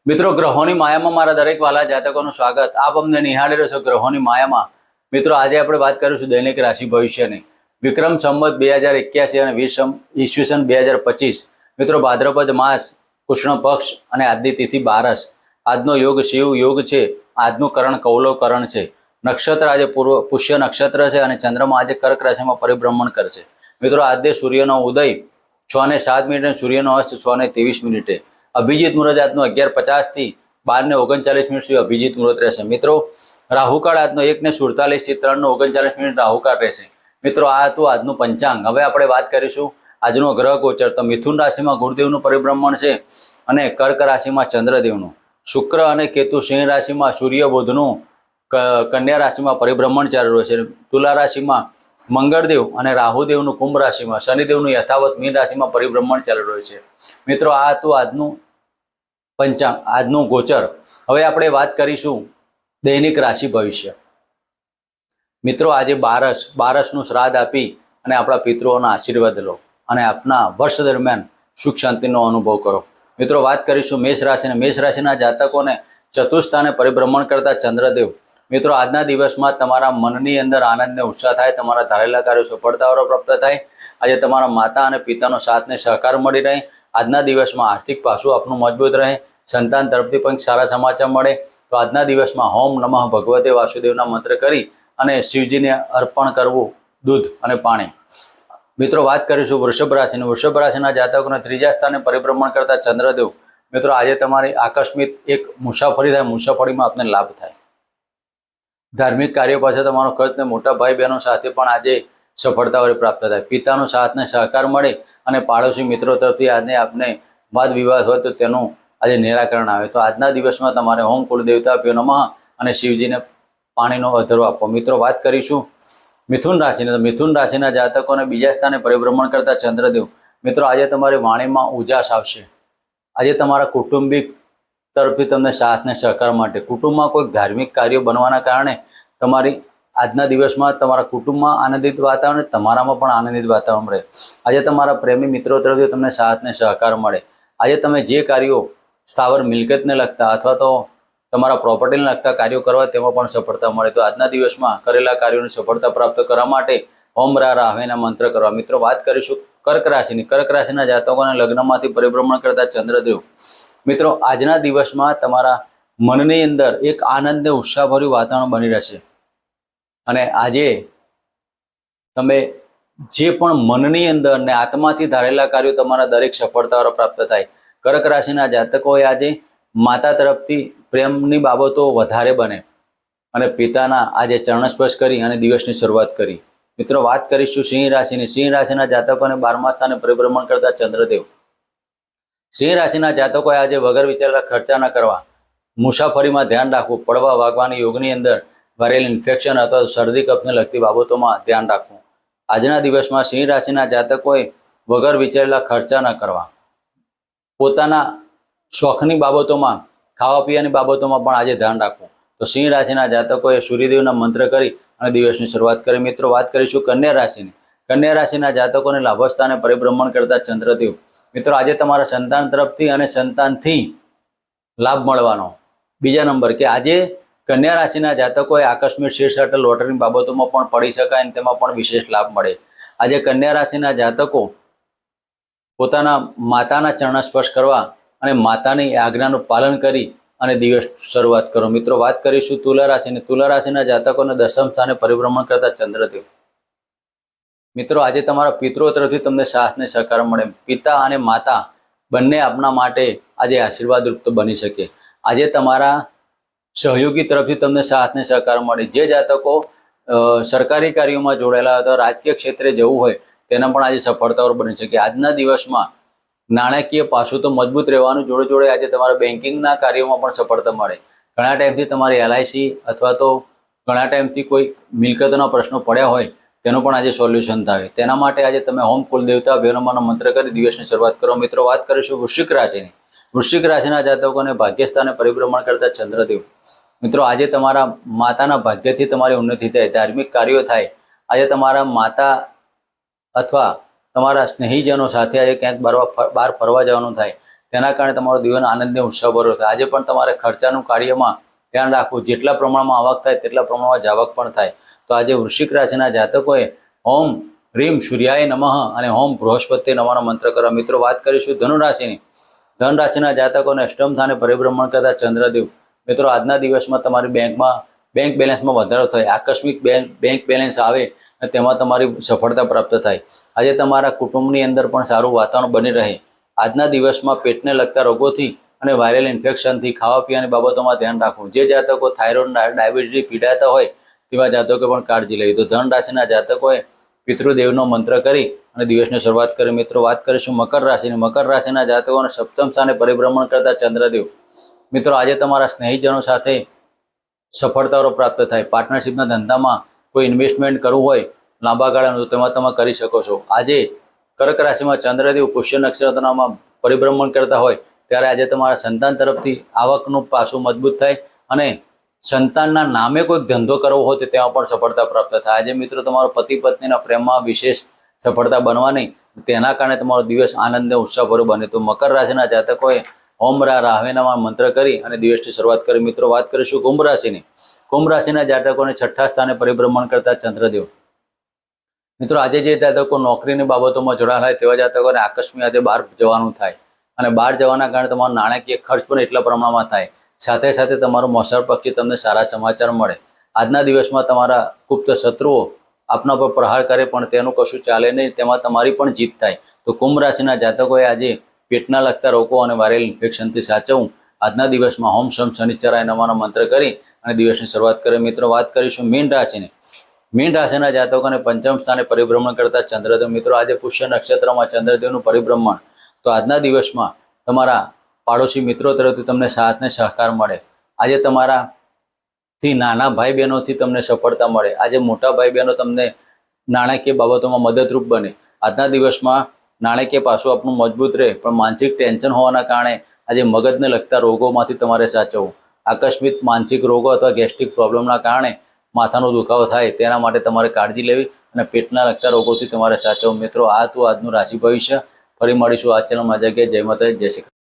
મિત્રો ગ્રહોની માયામાં મારા દરેક વાલા જાતકોનું સ્વાગત. આપ અમને નિહાળી રહ્યો છો ગ્રહોની માયામાં. મિત્રો આજે આપણે વાત કરીશું દૈનિક રાશિ ભવિષ્યની. વિક્રમ સંવત 2081 અને ઈસવીસન 2025. મિત્રો ભાદ્રપદ માસ, કૃષ્ણ પક્ષ અને આજની તિથિ 12. આજનો યોગ શિવ યોગ છે. આજનું કરણ કૌલવ કરણ છે. નક્ષત્ર આજે પુષ્ય નક્ષત્ર છે અને ચંદ્રમા આજે કર્ક રાશિમાં પરિભ્રમણ કરશે. મિત્રો આજે સૂર્યનો ઉદય 6:07 અને સૂર્યનો અસ્ત 6:23. અભિજીત મુહૂર્ત આજનો 11:50 થી 12:39 સુધી અભિજીત મુહૂર્ત રહેશે. મિત્રો રાહુકાળ આજનો 1:47 થી 3:39 રાહુકાળ રહેશે. મિત્રો આ હતું આજનું પંચાંગ. હવે આપણે વાત કરીશું આજનો ગ્રહ ગોચર. તો મિથુન રાશિમાં ગુરુદેવનું પરિભ્રમણ છે અને કર્ક રાશિમાં ચંદ્રદેવનું. શુક્ર અને કેતુ સિંહ રાશિમાં, સૂર્ય બુધનું કન્યા રાશિમાં પરિભ્રમણ ચાલી રહ્યું છે. તુલા રાશિમાં મંગળદેવ અને રાહુદેવનું કુંભ રાશિમાં, શનિદેવનું યથાવત મીન રાશિમાં પરિભ્રમણ ચાલી રહ્યું છે. મિત્રો આ હતું આજનું પંચાંગ, આજનું ગોચર. હવે આપણે વાત કરીશું દૈનિક રાશિ ભવિષ્ય. મિત્રો આજે બારસનું શ્રાદ્ધ આપી અને આપણા પિતૃઓના આશીર્વાદ લો અને આપના વર્ષ દરમિયાન સુખ શાંતિનો અનુભવ કરો. મિત્રો વાત કરીશું મેષ રાશિને. મેષ રાશિના જાતકોને ચતુર્થ સ્થાને પરિભ્રમણ કરતા ચંદ્રદેવ. મિત્રો આજના દિવસમાં તમારા મનની અંદર આનંદ ને ઉત્સાહ થાય, તમારા ધારેલા કાર્યો સફળતાઓ પ્રાપ્ત થાય. આજે તમારા માતા અને પિતાનો સાથ ને સહકાર મળી રહે. આજના દિવસમાં આર્થિક પાસું આપનું મજબૂત રહે. સંતાન તરફથી પણ સારા સમાચાર મળે. તો આજના દિવસમાં હોમ નમઃ ભગવતે વાસુદેવના મંત્ર કરી અને શિવજીને અર્પણ કરવું દૂધ અને પાણી. મિત્રો વાત કરીશું વૃષભ રાશિની. વૃષભ રાશિના જાતકોને ત્રીજા સ્થાને પરિભ્રમણ કરતા ચંદ્રદેવ. મિત્રો આજે તમારી આકસ્મિક એક મુસાફરી થાય, મુસાફરીમાં આપને લાભ થાય. ધાર્મિક કાર્યો પાછળ તમારો ખર્ચ ને મોટા ભાઈ બહેનો સાથે પણ આજે સફળતાઓ પ્રાપ્ત થાય. પિતાનો સાથ ને સહકાર મળે અને પાડોશી મિત્રો તરફથી આજે આપને વાદ વિવાદ હોય તો તેનું આજે નિરાકરણ આવે. તો આજના દિવસમાં તમારે હોમ કુળદેવતાભ્યો નમઃ અને શિવજીને પાણીનો અધરો આપો. મિત્રો વાત કરીશું મિથુન રાશિને. તો મિથુન રાશિના જાતકોને બીજા સ્થાને પરિભ્રમણ કરતા ચંદ્રદેવ. મિત્રો આજે તમારી વાણીમાં ઉજાસ આવશે. આજે તમારા કુટુંબિક તરફથી તમને સાથ ને સહકાર માટે, કુટુંબમાં કોઈ ધાર્મિક કાર્યો બનવાના કારણે તમારી આજના દિવસમાં તમારા કુટુંબમાં આનંદિત વાતાવરણ, તમારામાં પણ આનંદિત વાતાવરણ રહે. આજે તમારા પ્રેમી મિત્રો તરફથી તમને સાથ ને સહકાર મળે. આજે તમે જે કાર્યો સ્થાવર મિલકતને લગતા અથવા તો તમારા પ્રોપર્ટીને લગતા કાર્યો કરવા તેમાં પણ સફળતા મળે. તો આજના દિવસમાં કરેલા કાર્યોની સફળતા પ્રાપ્ત કરવા માટે ઓમ રાહવેના મંત્ર કરવા. મિત્રો વાત કરીશું કર્ક રાશિની. કર્ક રાશિના જાતકોને લગ્નમાંથી પરિભ્રમણ કરતા ચંદ્રદેવ. મિત્રો આજના દિવસમાં તમારા મનની અંદર એક આનંદ ને ઉત્સાહભર્યું વાતાવરણ બની રહેશે અને આજે તમે જે પણ મનની અંદર ને આત્માથી ધારેલા કાર્યો તમારા દરેક સફળતાઓ પ્રાપ્ત થાય. કર્ક રાશિના જાતકોએ આજે માતા તરફથી પ્રેમની બાબતો વધારે બને અને પિતાના આજે ચરણસ્પર્શ કરી અને દિવસની શરૂઆત કરી. મિત્રો વાત કરીશું સિંહ રાશિની. સિંહ રાશિના જાતકોને 12મા સ્થાને પરિભ્રમણ કરતા ચંદ્રદેવ. સિંહ રાશિના જાતકોએ આજે વગર વિચારતા ખર્ચા ન કરવા, મુસાફરીમાં ધ્યાન રાખવું, પડવા વાગવાની યોગની અંદર વારેલ ઇન્ફેક્શન અથવા શરદી કફને લગતી બાબતોમાં ધ્યાન રાખવું. આજના દિવસમાં સિંહ રાશિના જાતકોએ વગર વિચારેલા ખર્ચા ન કરવા, પોતાના શોખની બાબતોમાં, ખાવા પીવાની બાબતોમાં પણ આજે ધ્યાન રાખવું. તો સિંહ રાશિના જાતકોએ સૂર્યદેવના મંત્ર કરી અને દિવસની શરૂઆત કરી. મિત્રો વાત કરીશું કન્યા રાશિની. કન્યા રાશિના જાતકોને લાભસ્થાને પરિભ્રમણ કરતા ચંદ્રદેવ. મિત્રો આજે તમારા સંતાન તરફથી અને સંતાનથી લાભ મળવાનો. બીજા નંબર કે આજે કન્યા રાશિના જાતકોએ આકસ્મિક શેર સર્ટલ લોટરીની બાબતોમાં પણ પડી શકાય અને તેમાં પણ વિશેષ લાભ મળે. આજે કન્યા રાશિના જાતકો પોતાના માતાના ચરણ સ્પર્શ કરવા અને માતાની આજ્ઞાનું પાલન કરી અને દિવસ શરૂઆત કરો. મિત્રો વાત કરીશું તુલા રાશિની. તુલા રાશિના જાતકોને 10મ સ્થાને પરિભ્રમણ કરતા ચંદ્રદેવ. મિત્રો આજે તમારા પિતૃઓ તરફથી તમને સાથ ને સહકાર મળે. પિતા અને માતા બંને આપના માટે આજે આશીર્વાદરૂપ બની શકે. આજે તમારા સહયોગી તરફથી તમને સાથ ને સહકાર મળે. જે જાતકો સરકારી કાર્યોમાં જોડાયેલા અથવા રાજકીય ક્ષેત્રે જવું હોય તેના પણ આજે સફળતાઓ બની શકે. આજના દિવસમાં નાણાકીય પાસું તો મજબૂત રહેવાનું, જોડે જોડે આજે તમારા બેન્કિંગના કાર્યોમાં પણ સફળતા મળે. ઘણા ટાઈમથી તમારી LIC અથવા તો ઘણા ટાઈમથી કોઈ મિલકતના પ્રશ્નો પડ્યા હોય તેનું પણ આજે સોલ્યુશન થાય. તેના માટે આજે તમે હોમ કુલદેવતા ભૈરવમાનો મંત્ર કરી દિવસની શરૂઆત કરો. મિત્રો વાત કરીશું વૃશ્ચિક રાશિની. વૃશ્ચિક રાશિના જાતકોને ભાગ્યસ્થાને પરિભ્રમણ કરતા ચંદ્રદેવ. મિત્રો આજે તમારા માતાના ભાગ્યથી તમારી ઉન્નતિ થાય, ધાર્મિક કાર્યો થાય. આજે તમારા માતા અથવા તમારા સ્નેહીજનો સાથે આજે ક્યાંક બહાર ફરવા જવાનું થાય. તેના કારણે તમારો જીવન આનંદને ઉત્સાહભર્યો થાય. આજે પણ તમારે ખર્ચાનું કાર્યમાં ધ્યાન રાખવું. જેટલા પ્રમાણમાં આવક થાય તેટલા પ્રમાણમાં જાવક પણ થાય. તો આજે વૃશ્ચિક રાશિના જાતકોએ ઓમ રીમ સૂર્યાય નમઃ અને ઓમ બૃહસ્પતિ નમઃનો મંત્ર કરો. મિત્રો વાત કરીશું ધનુરાશિની. ધનરાશિના જાતકોને અષ્ટમ સ્થાને પરિભ્રમણ કરતા ચંદ્રદેવ. મિત્રો આજના દિવસમાં તમારી બેંક બેલેન્સમાં વધારો થાય. આકસ્મિક બેંક બેલેન્સ આવે અને તેમાં તમારી સફળતા પ્રાપ્ત થાય. આજે તમારા કુટુંબની અંદર પણ સારું વાતાવરણ બની રહે. આજના દિવસમાં પેટને લગતા રોગોથી અને વાયરલ ઇન્ફેક્શનથી ખાવા પીવાની બાબતોમાં ધ્યાન રાખવું. જે જાતકો થાઇરોઇડ ડાયાબિટીસથી પીડાતા હોય તેવા જાતકો પણ કાળજી લેવી. તો ધન રાશિના જાતકોએ પિતૃદેવનો મંત્ર કરી અને દિવસની શરૂઆત કરી. મિત્રો વાત કરીશું મકર રાશિની. મકર રાશિના જાતકોને સપ્તમ સ્થાને પરિભ્રમણ કરતા ચંદ્રદેવ. મિત્રો આજે તમારા સ્નેહીજનો સાથે સફળતાઓ પ્રાપ્ત થાય. પાર્ટનરશિપના ધંધામાં કોઈ ઇન્વેસ્ટમેન્ટ કરવું હોય લાંબા ગાળાનું તો તેમાં તમે કરી શકો છો. આજે કર્ક રાશિમાં ચંદ્રદેવ પુષ્ય નક્ષત્રમાં પરિભ્રમણ કરતા હોય ત્યારે આજે તમારા સંતાન તરફથી આવકનું પાસું મજબૂત થાય અને સંતાનના નામે કોઈક ધંધો કરવો હોય તો તેમાં પણ સફળતા પ્રાપ્ત થાય. આજે મિત્રો તમારો પતિ પત્નીના પ્રેમમાં વિશેષ સફળતા બનવાની, તેના કારણે તમારો દિવસ આનંદ અને ઉત્સાહભર્યો બને. તો મકર રાશિના જાતકોએ ઓમ રાહવેના મંત્ર કરી અને દિવસની શરૂઆત કરી. મિત્રો વાત કરીશું કુંભ રાશિની. કુંભ રાશિના જાતકોને છઠ્ઠા સ્થાને પરિભ્રમણ કરતા ચંદ્રદેવ. મિત્રો આજે જે જાતકો નોકરીની બાબતોમાં જોડાયેલા હોય તેવા જાતકોને આકસ્મિક આજે બહાર જવાનું થાય અને બહાર જવાના કારણે તમારો નાણાકીય ખર્ચ પણ એટલા પ્રમાણમાં થાય. સાથે સાથે તમારો મોસાળ પક્ષી તમને સારા સમાચાર મળે. આજના દિવસમાં તમારા ગુપ્ત શત્રુઓ આપના પર પ્રહાર કરે પણ તેનું કશું ચાલે નહીં, તેમાં તમારી પણ જીત થાય. તો કુંભ રાશિના જાતકોએ આજે પેટના લગતા રોગો અને વાયરલ ઇન્ફેક્શનથી સાચવવું. આજના દિવસમાં હોમ શમ શનિચરાય નમઃનો મંત્ર કરી અને દિવસની શરૂઆત કરી. મિત્રો વાત કરીશું મીન રાશિની. મીન રાશિના જાતકોને પંચમ સ્થાને પરિભ્રમણ કરતા ચંદ્રદેવ. મિત્રો આજે પુષ્ય નક્ષત્રમાં ચંદ્રદેવનું પરિભ્રમણ. તો આજના દિવસમાં તમારા પાડોશી મિત્રો તરફથી તમને સાથ ને સહકાર મળે. આજે તમારાથી નાના ભાઈ બહેનોથી તમને સફળતા મળે. આજે મોટા ભાઈ બહેનો તમને નાણાકીય બાબતોમાં મદદરૂપ બને. આજના દિવસમાં નાણાકીય પાસું આપણું મજબૂત રહે પણ માનસિક ટેન્શન હોવાના કારણે આજે મગજને લગતા રોગોમાંથી તમારે સાચવવું. આકસ્મિક માનસિક રોગો અથવા ગેસ્ટ્રિક પ્રોબ્લેમના કારણે માથાનો દુખાવો થાય તેના માટે તમારે કાળજી લેવી અને પેટના લગતા રોગોથી તમારે સાચવવું. મિત્રો આ હતું આજનું રાશિ ભવિષ્ય. ફરી મળીશું આ ચેનલમાં. જગ્યાએ જય માતાજી, જય શ્રી કૃષ્ણ.